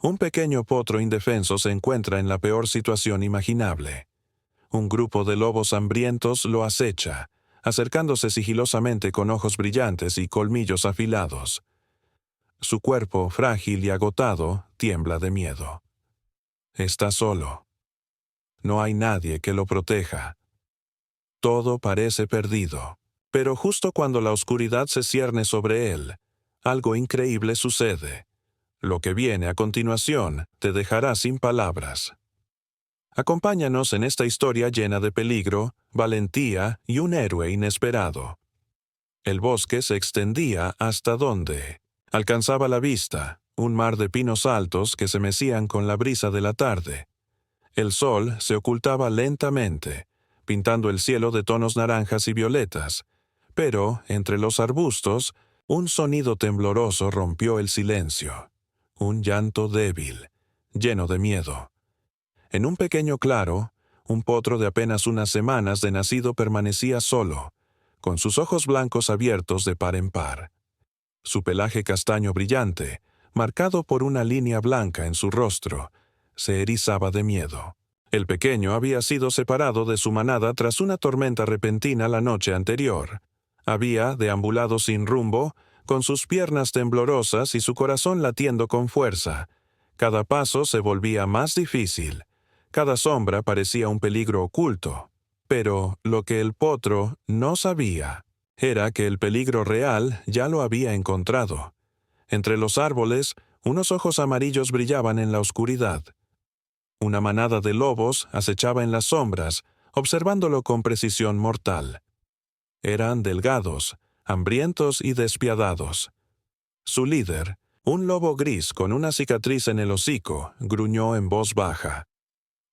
Un pequeño potro indefenso se encuentra en la peor situación imaginable. Un grupo de lobos hambrientos lo acecha, acercándose sigilosamente con ojos brillantes y colmillos afilados. Su cuerpo, frágil y agotado, tiembla de miedo. Está solo. No hay nadie que lo proteja. Todo parece perdido. Pero justo cuando la oscuridad se cierne sobre él, algo increíble sucede. Lo que viene a continuación te dejará sin palabras. Acompáñanos en esta historia llena de peligro, valentía y un héroe inesperado. El bosque se extendía hasta donde alcanzaba la vista, un mar de pinos altos que se mecían con la brisa de la tarde. El sol se ocultaba lentamente, pintando el cielo de tonos naranjas y violetas, pero, entre los arbustos, un sonido tembloroso rompió el silencio. Un llanto débil, lleno de miedo. En un pequeño claro, un potro de apenas unas semanas de nacido permanecía solo, con sus ojos blancos abiertos de par en par. Su pelaje castaño brillante, marcado por una línea blanca en su rostro, se erizaba de miedo. El pequeño había sido separado de su manada tras una tormenta repentina la noche anterior. Había deambulado sin rumbo, con sus piernas temblorosas y su corazón latiendo con fuerza. Cada paso se volvía más difícil. Cada sombra parecía un peligro oculto. Pero lo que el potro no sabía era que el peligro real ya lo había encontrado. Entre los árboles, unos ojos amarillos brillaban en la oscuridad. Una manada de lobos acechaba en las sombras, observándolo con precisión mortal. Eran delgados, hambrientos y despiadados. Su líder, un lobo gris con una cicatriz en el hocico, gruñó en voz baja.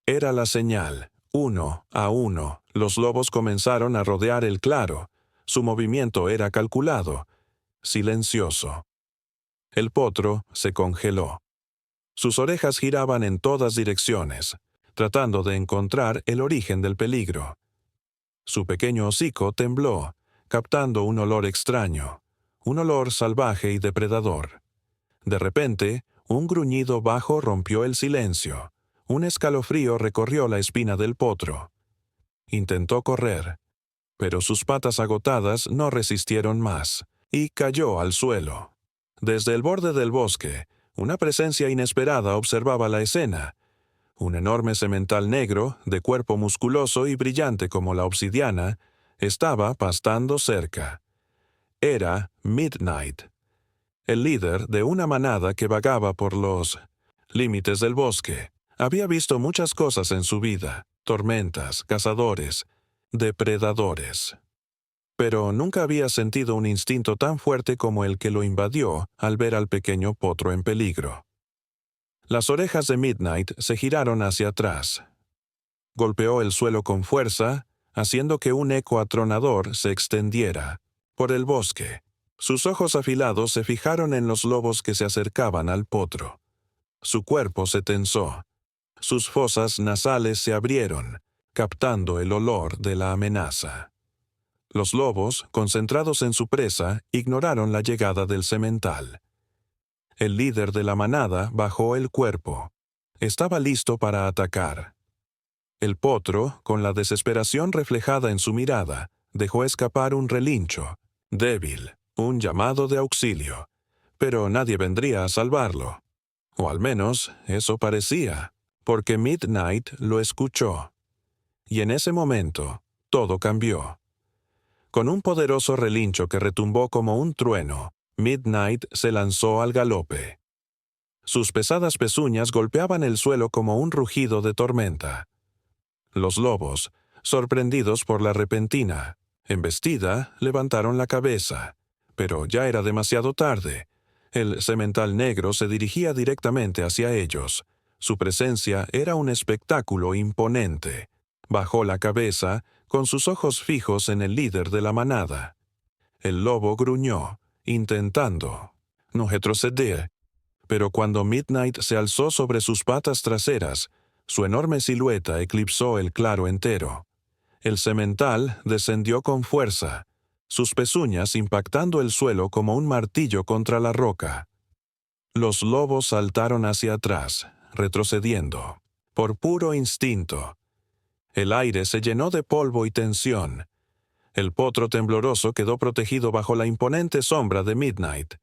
Era la señal. 1 a 1, los lobos comenzaron a rodear el claro. Su movimiento era calculado, silencioso. El potro se congeló. Sus orejas giraban en todas direcciones, tratando de encontrar el origen del peligro. Su pequeño hocico tembló, captando un olor extraño, un olor salvaje y depredador. De repente, un gruñido bajo rompió el silencio. Un escalofrío recorrió la espina del potro. Intentó correr, pero sus patas agotadas no resistieron más, y cayó al suelo. Desde el borde del bosque, una presencia inesperada observaba la escena. Un enorme semental negro, de cuerpo musculoso y brillante como la obsidiana, estaba pastando cerca. Era Midnight, el líder de una manada que vagaba por los límites del bosque. Había visto muchas cosas en su vida, tormentas, cazadores, depredadores. Pero nunca había sentido un instinto tan fuerte como el que lo invadió al ver al pequeño potro en peligro. Las orejas de Midnight se giraron hacia atrás. Golpeó el suelo con fuerza, haciendo que un eco atronador se extendiera por el bosque. Sus ojos afilados se fijaron en los lobos que se acercaban al potro. Su cuerpo se tensó. Sus fosas nasales se abrieron, captando el olor de la amenaza. Los lobos, concentrados en su presa, ignoraron la llegada del semental. El líder de la manada bajó el cuerpo. Estaba listo para atacar. El potro, con la desesperación reflejada en su mirada, dejó escapar un relincho, débil, un llamado de auxilio. Pero nadie vendría a salvarlo. O al menos, eso parecía, porque Midnight lo escuchó. Y en ese momento, todo cambió. Con un poderoso relincho que retumbó como un trueno, Midnight se lanzó al galope. Sus pesadas pezuñas golpeaban el suelo como un rugido de tormenta. Los lobos, sorprendidos por la repentina embestida, levantaron la cabeza. Pero ya era demasiado tarde. El semental negro se dirigía directamente hacia ellos. Su presencia era un espectáculo imponente. Bajó la cabeza, con sus ojos fijos en el líder de la manada. El lobo gruñó, intentando no retroceder. Pero cuando Midnight se alzó sobre sus patas traseras, su enorme silueta eclipsó el claro entero. El semental descendió con fuerza, sus pezuñas impactando el suelo como un martillo contra la roca. Los lobos saltaron hacia atrás, retrocediendo, por puro instinto. El aire se llenó de polvo y tensión. El potro tembloroso quedó protegido bajo la imponente sombra de Midnight.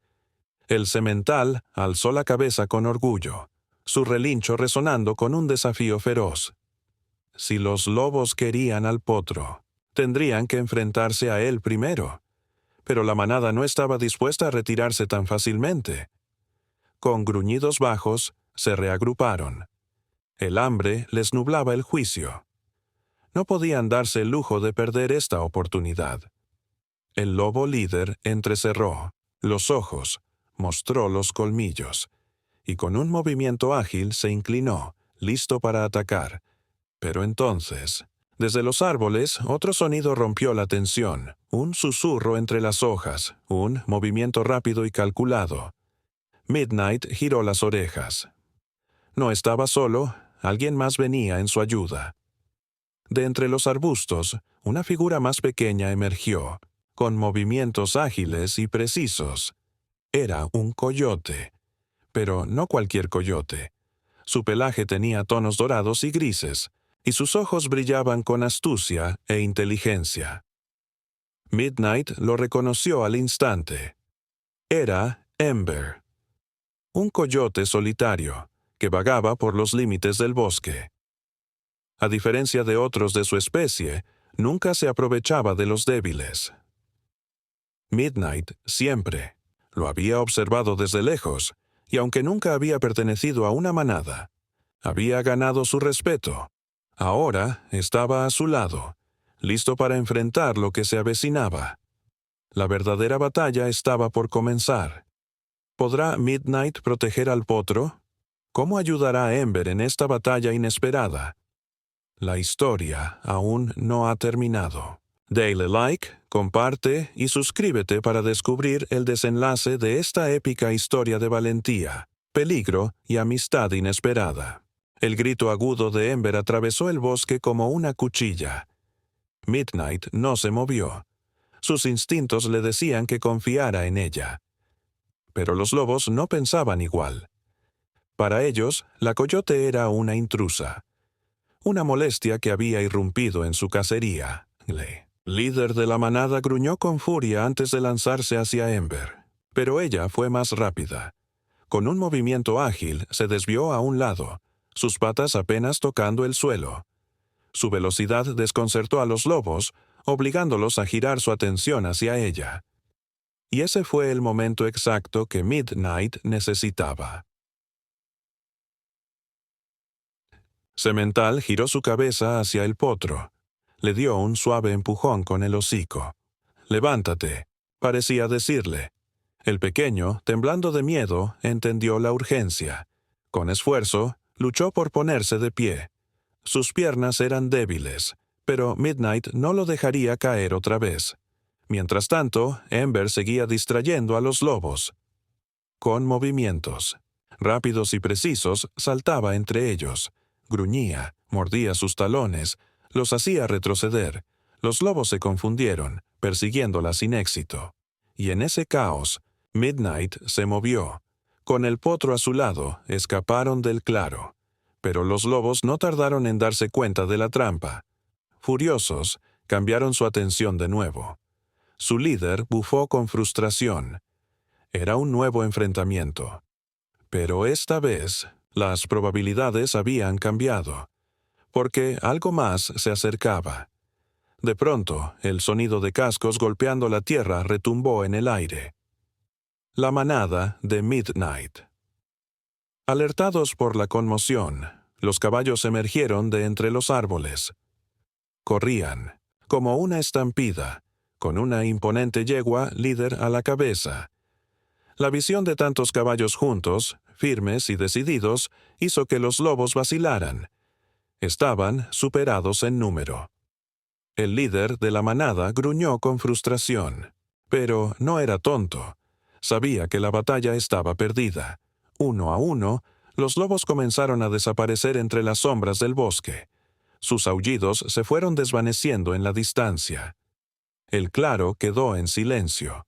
El semental alzó la cabeza con orgullo, su relincho resonando con un desafío feroz. Si los lobos querían al potro, tendrían que enfrentarse a él primero. Pero la manada no estaba dispuesta a retirarse tan fácilmente. Con gruñidos bajos, se reagruparon. El hambre les nublaba el juicio. No podían darse el lujo de perder esta oportunidad. El lobo líder entrecerró los ojos, mostró los colmillos, y con un movimiento ágil se inclinó, listo para atacar. Pero entonces, desde los árboles, otro sonido rompió la tensión, un susurro entre las hojas, un movimiento rápido y calculado. Midnight giró las orejas. No estaba solo, alguien más venía en su ayuda. De entre los arbustos, una figura más pequeña emergió, con movimientos ágiles y precisos. Era un coyote, pero no cualquier coyote. Su pelaje tenía tonos dorados y grises, y sus ojos brillaban con astucia e inteligencia. Midnight lo reconoció al instante. Era Ember, un coyote solitario, que vagaba por los límites del bosque. A diferencia de otros de su especie, nunca se aprovechaba de los débiles. Midnight siempre lo había observado desde lejos, y aunque nunca había pertenecido a una manada, había ganado su respeto. Ahora estaba a su lado, listo para enfrentar lo que se avecinaba. La verdadera batalla estaba por comenzar. ¿Podrá Midnight proteger al potro? ¿Cómo ayudará a Ember en esta batalla inesperada? La historia aún no ha terminado. Dale like, comparte y suscríbete para descubrir el desenlace de esta épica historia de valentía, peligro y amistad inesperada. El grito agudo de Ember atravesó el bosque como una cuchilla. Midnight no se movió. Sus instintos le decían que confiara en ella. Pero los lobos no pensaban igual. Para ellos, la coyote era una intrusa. Una molestia que había irrumpido en su cacería. Líder de la manada gruñó con furia antes de lanzarse hacia Ember. Pero ella fue más rápida. Con un movimiento ágil, se desvió a un lado, sus patas apenas tocando el suelo. Su velocidad desconcertó a los lobos, obligándolos a girar su atención hacia ella. Y ese fue el momento exacto que Midnight necesitaba. Semental giró su cabeza hacia el potro. Le dio un suave empujón con el hocico. «Levántate», parecía decirle. El pequeño, temblando de miedo, entendió la urgencia. Con esfuerzo, luchó por ponerse de pie. Sus piernas eran débiles, pero Midnight no lo dejaría caer otra vez. Mientras tanto, Ember seguía distrayendo a los lobos. Con movimientos rápidos y precisos, saltaba entre ellos. Gruñía, mordía sus talones, los hacía retroceder. Los lobos se confundieron, persiguiéndola sin éxito. Y en ese caos, Midnight se movió. Con el potro a su lado, escaparon del claro. Pero los lobos no tardaron en darse cuenta de la trampa. Furiosos, cambiaron su atención de nuevo. Su líder bufó con frustración. Era un nuevo enfrentamiento. Pero esta vez, las probabilidades habían cambiado, porque algo más se acercaba. De pronto, el sonido de cascos golpeando la tierra retumbó en el aire. La manada de Midnight. Alertados por la conmoción, los caballos emergieron de entre los árboles. Corrían, como una estampida, con una imponente yegua líder a la cabeza. La visión de tantos caballos juntos, firmes y decididos, hizo que los lobos vacilaran. Estaban superados en número. El líder de la manada gruñó con frustración, pero no era tonto. Sabía que la batalla estaba perdida. Uno a uno, los lobos comenzaron a desaparecer entre las sombras del bosque. Sus aullidos se fueron desvaneciendo en la distancia. El claro quedó en silencio.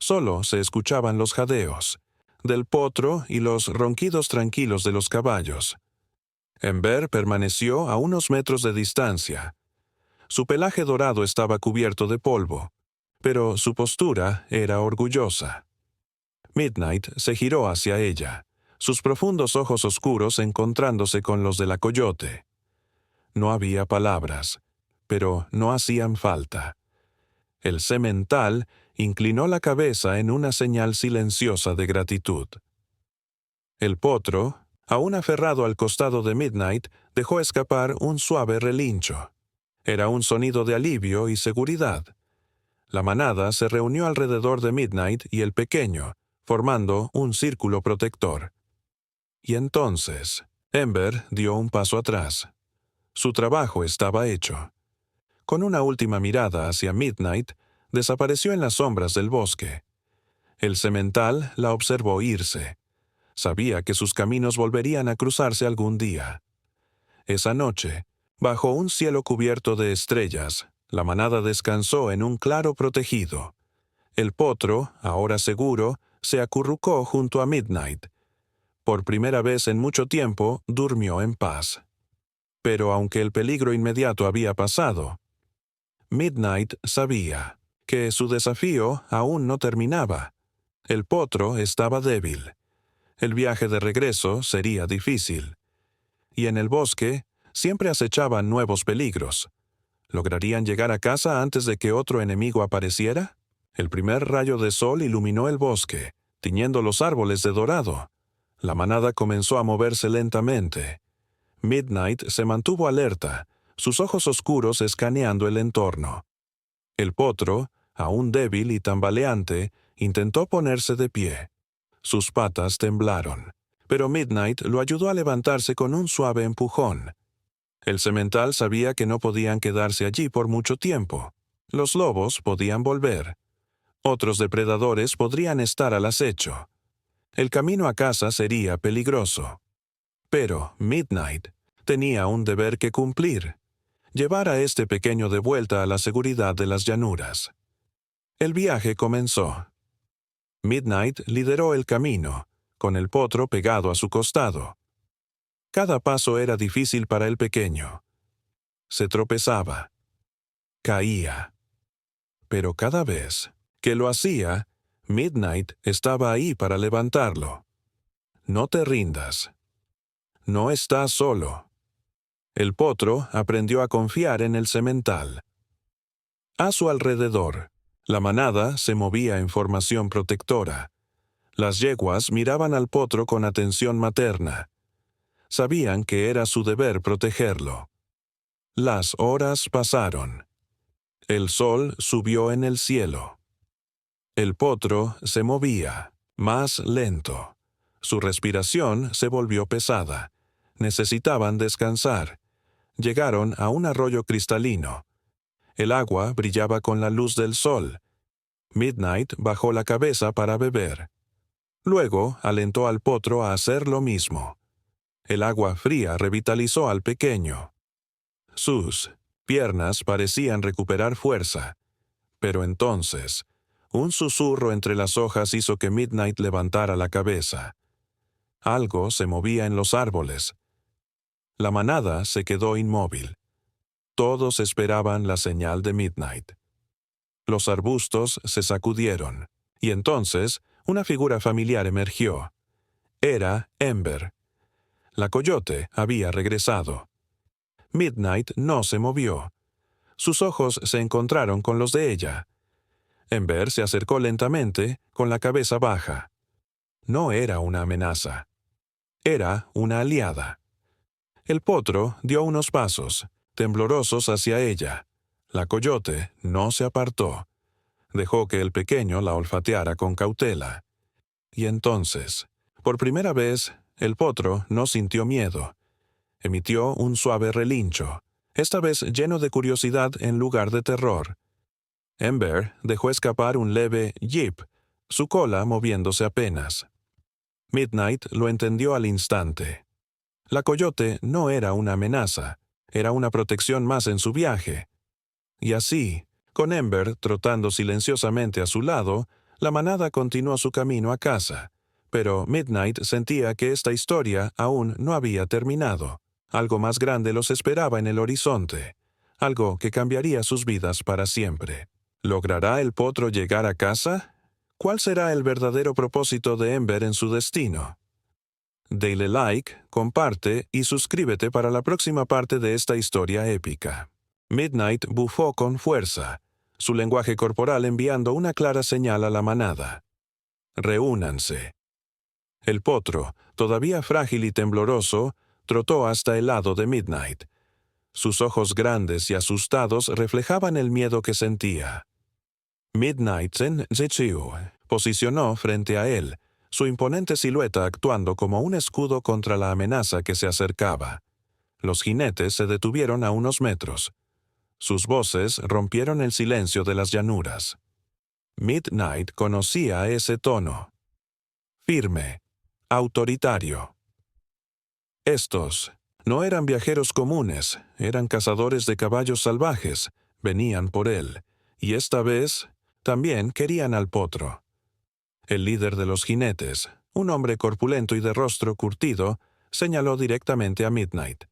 Solo se escuchaban los jadeos, del potro y los ronquidos tranquilos de los caballos. Ember permaneció a unos metros de distancia. Su pelaje dorado estaba cubierto de polvo, pero su postura era orgullosa. Midnight se giró hacia ella, sus profundos ojos oscuros encontrándose con los de la coyote. No había palabras, pero no hacían falta. El semental inclinó la cabeza en una señal silenciosa de gratitud. El potro, aún aferrado al costado de Midnight, dejó escapar un suave relincho. Era un sonido de alivio y seguridad. La manada se reunió alrededor de Midnight y el pequeño, formando un círculo protector. Y entonces, Ember dio un paso atrás. Su trabajo estaba hecho. Con una última mirada hacia Midnight, desapareció en las sombras del bosque. El semental la observó irse. Sabía que sus caminos volverían a cruzarse algún día. Esa noche, bajo un cielo cubierto de estrellas, la manada descansó en un claro protegido. El potro, ahora seguro, se acurrucó junto a Midnight. Por primera vez en mucho tiempo, durmió en paz. Pero aunque el peligro inmediato había pasado, Midnight sabía que su desafío aún no terminaba. El potro estaba débil. El viaje de regreso sería difícil. Y en el bosque siempre acechaban nuevos peligros. ¿Lograrían llegar a casa antes de que otro enemigo apareciera? El primer rayo de sol iluminó el bosque, tiñendo los árboles de dorado. La manada comenzó a moverse lentamente. Midnight se mantuvo alerta, sus ojos oscuros escaneando el entorno. El potro, aún débil y tambaleante, intentó ponerse de pie. Sus patas temblaron, pero Midnight lo ayudó a levantarse con un suave empujón. El semental sabía que no podían quedarse allí por mucho tiempo. Los lobos podían volver. Otros depredadores podrían estar al acecho. El camino a casa sería peligroso. Pero Midnight tenía un deber que cumplir: llevar a este pequeño de vuelta a la seguridad de las llanuras. El viaje comenzó. Midnight lideró el camino, con el potro pegado a su costado. Cada paso era difícil para el pequeño. Se tropezaba. Caía. Pero cada vez que lo hacía, Midnight estaba ahí para levantarlo. No te rindas. No estás solo. El potro aprendió a confiar en el semental. A su alrededor, la manada se movía en formación protectora. Las yeguas miraban al potro con atención materna. Sabían que era su deber protegerlo. Las horas pasaron. El sol subió en el cielo. El potro se movía, más lento. Su respiración se volvió pesada. Necesitaban descansar. Llegaron a un arroyo cristalino. El agua brillaba con la luz del sol. Midnight bajó la cabeza para beber. Luego alentó al potro a hacer lo mismo. El agua fría revitalizó al pequeño. Sus piernas parecían recuperar fuerza. Pero entonces, un susurro entre las hojas hizo que Midnight levantara la cabeza. Algo se movía en los árboles. La manada se quedó inmóvil. Todos esperaban la señal de Midnight. Los arbustos se sacudieron, y entonces una figura familiar emergió. Era Ember. La coyote había regresado. Midnight no se movió. Sus ojos se encontraron con los de ella. Ember se acercó lentamente, con la cabeza baja. No era una amenaza. Era una aliada. El potro dio unos pasos, temblorosos hacia ella. La coyote no se apartó. Dejó que el pequeño la olfateara con cautela. Y entonces, por primera vez, el potro no sintió miedo. Emitió un suave relincho, esta vez lleno de curiosidad en lugar de terror. Ember dejó escapar un leve yip, su cola moviéndose apenas. Midnight lo entendió al instante. La coyote no era una amenaza, era una protección más en su viaje. Y así, con Ember trotando silenciosamente a su lado, la manada continuó su camino a casa, Pero Midnight sentía que esta historia aún no había terminado. Algo más grande los esperaba en el horizonte, algo que cambiaría sus vidas para siempre. ¿Logrará el potro llegar a casa? ¿Cuál será el verdadero propósito de Ember en su destino? Dale like, comparte y suscríbete para la próxima parte de esta historia épica. Midnight bufó con fuerza, su lenguaje corporal enviando una clara señal a la manada. Reúnanse. El potro, todavía frágil y tembloroso, trotó hasta el lado de Midnight. Sus ojos grandes y asustados reflejaban el miedo que sentía. Midnight Zenzichiu posicionó frente a él, su imponente silueta actuando como un escudo contra la amenaza que se acercaba. Los jinetes se detuvieron a unos metros. Sus voces rompieron el silencio de las llanuras. Midnight conocía ese tono. Firme, autoritario. Estos no eran viajeros comunes, eran cazadores de caballos salvajes, venían por él, y esta vez también querían al potro. El líder de los jinetes, un hombre corpulento y de rostro curtido, señaló directamente a Midnight.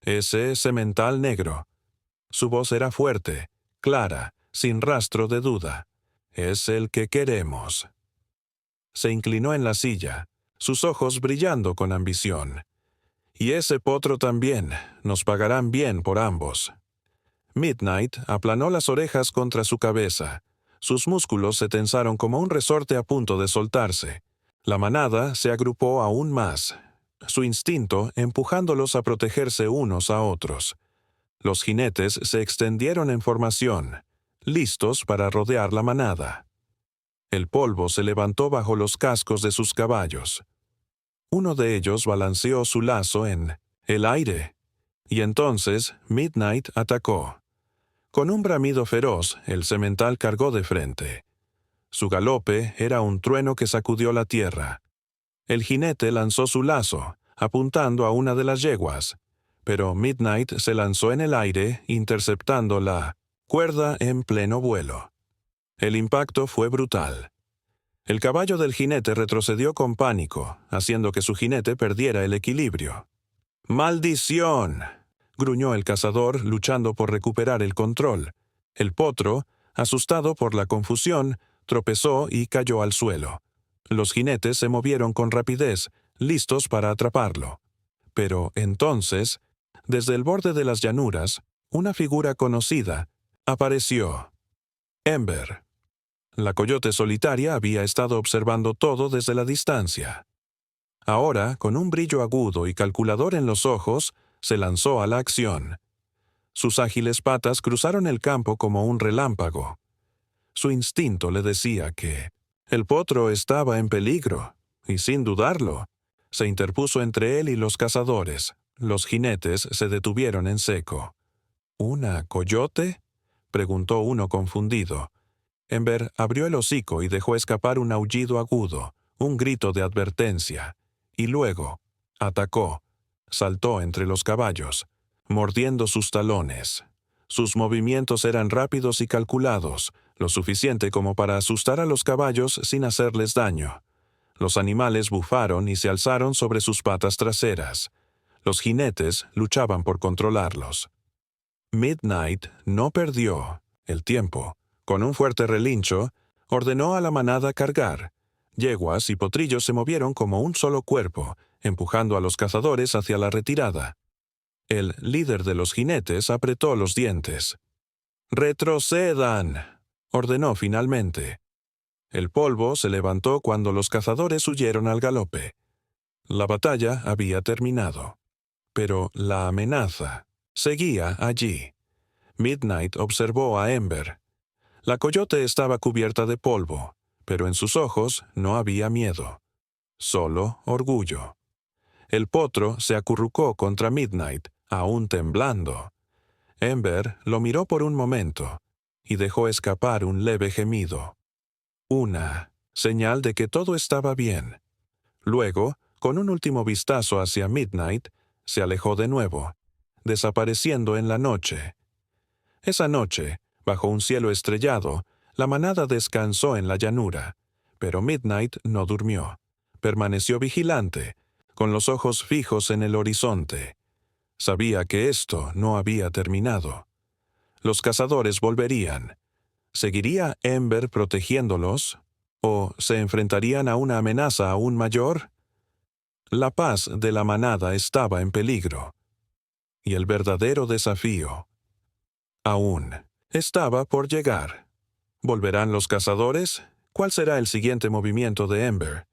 Ese semental negro. Su voz era fuerte, clara, sin rastro de duda. Es el que queremos. Se inclinó en la silla, sus ojos brillando con ambición. Y ese potro también, nos pagarán bien por ambos. Midnight aplanó las orejas contra su cabeza. Sus músculos se tensaron como un resorte a punto de soltarse. La manada se agrupó aún más, su instinto empujándolos a protegerse unos a otros. Los jinetes se extendieron en formación, listos para rodear la manada. El polvo se levantó bajo los cascos de sus caballos. Uno de ellos balanceó su lazo en el aire, y entonces Midnight atacó. Con un bramido feroz, el semental cargó de frente. Su galope era un trueno que sacudió la tierra. El jinete lanzó su lazo, apuntando a una de las yeguas, pero Midnight se lanzó en el aire, interceptando la cuerda en pleno vuelo. El impacto fue brutal. El caballo del jinete retrocedió con pánico, haciendo que su jinete perdiera el equilibrio. ¡Maldición!, gruñó el cazador, luchando por recuperar el control. El potro, asustado por la confusión, tropezó y cayó al suelo. Los jinetes se movieron con rapidez, listos para atraparlo. Pero entonces, desde el borde de las llanuras, una figura conocida apareció. Ember. La coyote solitaria había estado observando todo desde la distancia. Ahora, con un brillo agudo y calculador en los ojos, se lanzó a la acción. Sus ágiles patas cruzaron el campo como un relámpago. Su instinto le decía que el potro estaba en peligro, y sin dudarlo, se interpuso entre él y los cazadores. Los jinetes se detuvieron en seco. ¿Una coyote?, preguntó uno confundido. Ember abrió el hocico y dejó escapar un aullido agudo, un grito de advertencia, y luego atacó. Saltó entre los caballos, mordiendo sus talones. Sus movimientos eran rápidos y calculados, lo suficiente como para asustar a los caballos sin hacerles daño. Los animales bufaron y se alzaron sobre sus patas traseras. Los jinetes luchaban por controlarlos. Midnight no perdió el tiempo. Con un fuerte relincho, ordenó a la manada cargar. Yeguas y potrillos se movieron como un solo cuerpo, empujando a los cazadores hacia la retirada. El líder de los jinetes apretó los dientes. «¡Retrocedan!», ordenó finalmente. El polvo se levantó cuando los cazadores huyeron al galope. La batalla había terminado. Pero la amenaza seguía allí. Midnight observó a Ember. La coyote estaba cubierta de polvo, pero en sus ojos no había miedo, solo orgullo. El potro se acurrucó contra Midnight, aún temblando. Ember lo miró por un momento y dejó escapar un leve gemido. Una señal de que todo estaba bien. Luego, con un último vistazo hacia Midnight, se alejó de nuevo, desapareciendo en la noche. Esa noche, bajo un cielo estrellado, la manada descansó en la llanura, pero Midnight no durmió. permaneció vigilante, con los ojos fijos en el horizonte. Sabía que esto no había terminado. Los cazadores volverían. ¿Seguiría Ember protegiéndolos? ¿O se enfrentarían a una amenaza aún mayor? La paz de la manada estaba en peligro. Y el verdadero desafío aún estaba por llegar. ¿Volverán los cazadores? ¿Cuál será el siguiente movimiento de Ember?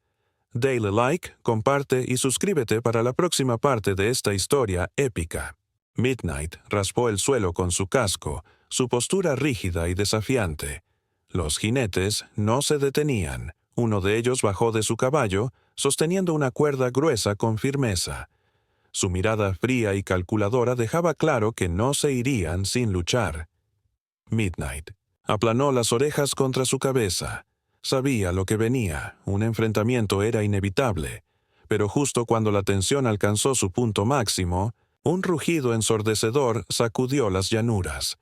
Dale like, comparte y suscríbete para la próxima parte de esta historia épica. Midnight raspó el suelo con su casco, su postura rígida y desafiante. Los jinetes no se detenían. Uno de ellos bajó de su caballo, sosteniendo una cuerda gruesa con firmeza. Su mirada fría y calculadora dejaba claro que no se irían sin luchar. Midnight aplanó las orejas contra su cabeza. Sabía lo que venía, un enfrentamiento era inevitable, pero justo cuando la tensión alcanzó su punto máximo, un rugido ensordecedor sacudió las llanuras.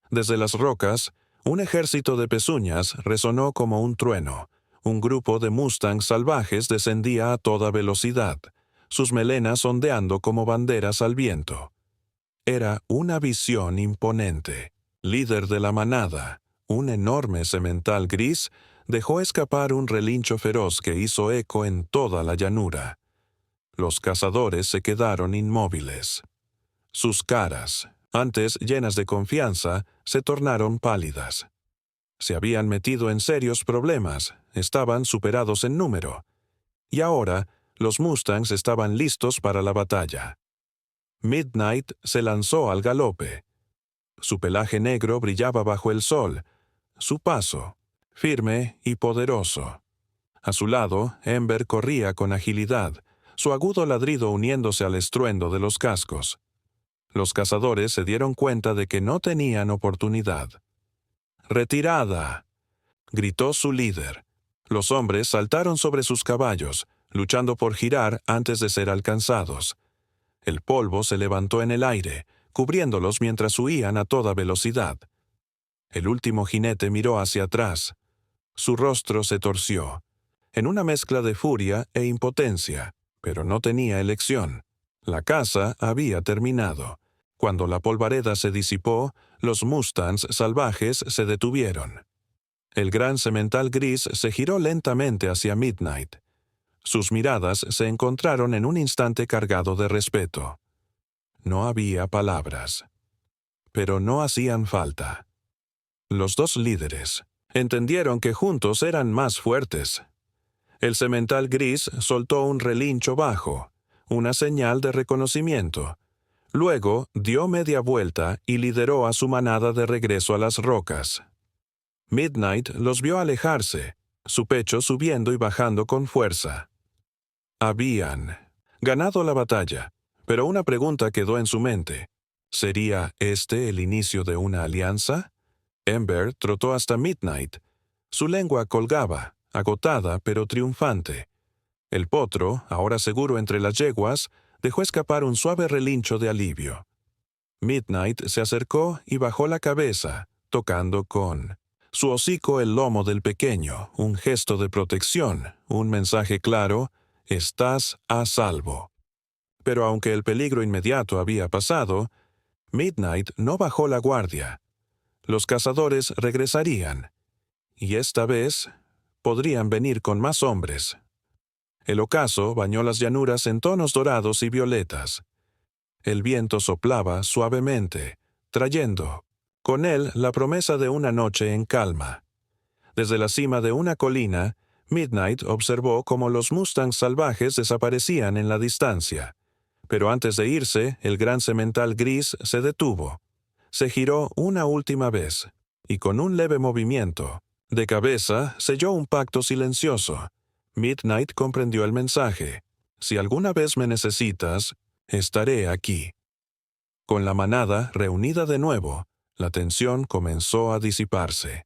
Desde las rocas, un ejército de pezuñas resonó como un trueno. Un grupo de mustangs salvajes descendía a toda velocidad, sus melenas ondeando como banderas al viento. Era una visión imponente. Líder de la manada, un enorme semental gris, dejó escapar un relincho feroz que hizo eco en toda la llanura. Los cazadores se quedaron inmóviles. Sus caras, antes llenas de confianza, se tornaron pálidas. Se habían metido en serios problemas, estaban superados en número. Y ahora, los mustangs estaban listos para la batalla. Midnight se lanzó al galope. Su pelaje negro brillaba bajo el sol, su paso, firme y poderoso. A su lado, Ember corría con agilidad, su agudo ladrido uniéndose al estruendo de los cascos. Los cazadores se dieron cuenta de que no tenían oportunidad. «¡Retirada!», gritó su líder. Los hombres saltaron sobre sus caballos, luchando por girar antes de ser alcanzados. El polvo se levantó en el aire, cubriéndolos mientras huían a toda velocidad. El último jinete miró hacia atrás. Su rostro se torció, en una mezcla de furia e impotencia, pero no tenía elección. La caza había terminado. Cuando la polvareda se disipó, los mustangs salvajes se detuvieron. El gran semental gris se giró lentamente hacia Midnight. Sus miradas se encontraron en un instante cargado de respeto. No había palabras. Pero no hacían falta. Los dos líderes entendieron que juntos eran más fuertes. El semental gris soltó un relincho bajo, una señal de reconocimiento. Luego dio media vuelta y lideró a su manada de regreso a las rocas. Midnight los vio alejarse, su pecho subiendo y bajando con fuerza. Habían ganado la batalla, pero una pregunta quedó en su mente. ¿Sería este el inicio de una alianza? Ember trotó hasta Midnight. Su lengua colgaba, agotada pero triunfante. El potro, ahora seguro entre las yeguas, dejó escapar un suave relincho de alivio. Midnight se acercó y bajó la cabeza, tocando con su hocico el lomo del pequeño, un gesto de protección, un mensaje claro: «Estás a salvo». Pero aunque el peligro inmediato había pasado, Midnight no bajó la guardia. Los cazadores regresarían, y esta vez podrían venir con más hombres. El ocaso bañó las llanuras en tonos dorados y violetas. El viento soplaba suavemente, trayendo con él la promesa de una noche en calma. Desde la cima de una colina, Midnight observó cómo los mustangs salvajes desaparecían en la distancia. Pero antes de irse, el gran semental gris se detuvo. Se giró una última vez, y con un leve movimiento de cabeza selló un pacto silencioso. Midnight comprendió el mensaje: «Si alguna vez me necesitas, estaré aquí». Con la manada reunida de nuevo, la tensión comenzó a disiparse.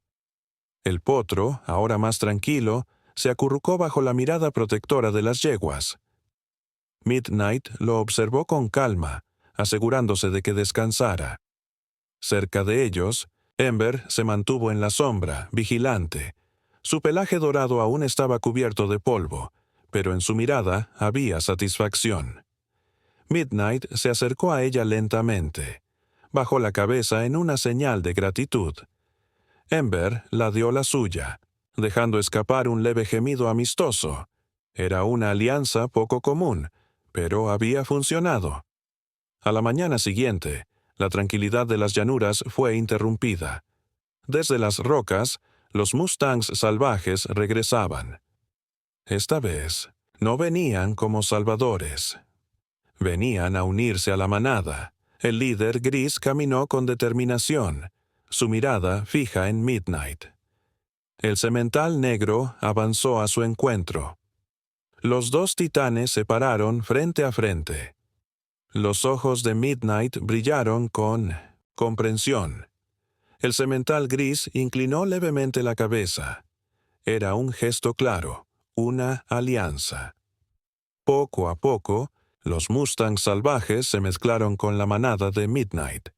El potro, ahora más tranquilo, se acurrucó bajo la mirada protectora de las yeguas. Midnight lo observó con calma, asegurándose de que descansara. Cerca de ellos, Ember se mantuvo en la sombra, vigilante. Su pelaje dorado aún estaba cubierto de polvo, pero en su mirada había satisfacción. Midnight se acercó a ella lentamente. Bajó la cabeza en una señal de gratitud. Ember la dio la suya, dejando escapar un leve gemido amistoso. Era una alianza poco común, pero había funcionado. A la mañana siguiente, la tranquilidad de las llanuras fue interrumpida. Desde las rocas, los mustangs salvajes regresaban. Esta vez, no venían como salvadores. Venían a unirse a la manada. El líder gris caminó con determinación, su mirada fija en Midnight. El semental negro avanzó a su encuentro. Los dos titanes se pararon frente a frente. Los ojos de Midnight brillaron con comprensión. El semental gris inclinó levemente la cabeza. Era un gesto claro, una alianza. Poco a poco, los mustangs salvajes se mezclaron con la manada de Midnight.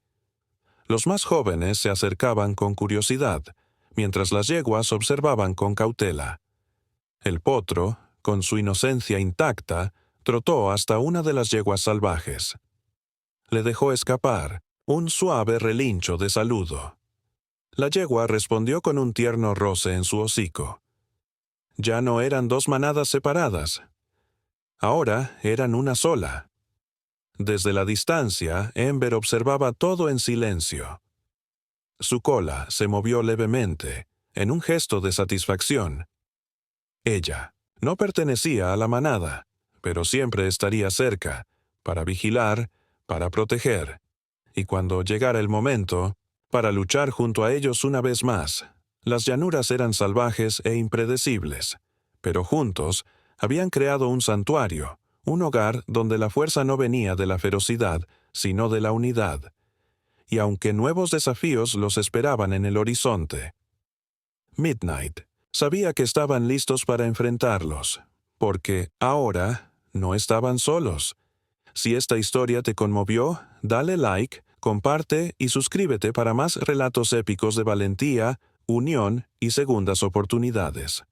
Los más jóvenes se acercaban con curiosidad, mientras las yeguas observaban con cautela. El potro, con su inocencia intacta, trotó hasta una de las yeguas salvajes. Le dejó escapar un suave relincho de saludo. La yegua respondió con un tierno roce en su hocico. Ya no eran dos manadas separadas. Ahora eran una sola. Desde la distancia, Ember observaba todo en silencio. Su cola se movió levemente, en un gesto de satisfacción. Ella no pertenecía a la manada, pero siempre estaría cerca, para vigilar, para proteger, y cuando llegara el momento, para luchar junto a ellos una vez más. Las llanuras eran salvajes e impredecibles, pero juntos habían creado un santuario, un hogar donde la fuerza no venía de la ferocidad, sino de la unidad. Y aunque nuevos desafíos los esperaban en el horizonte, Midnight sabía que estaban listos para enfrentarlos, porque ahora no estaban solos. Si esta historia te conmovió, dale like, comparte y suscríbete para más relatos épicos de valentía, unión y segundas oportunidades.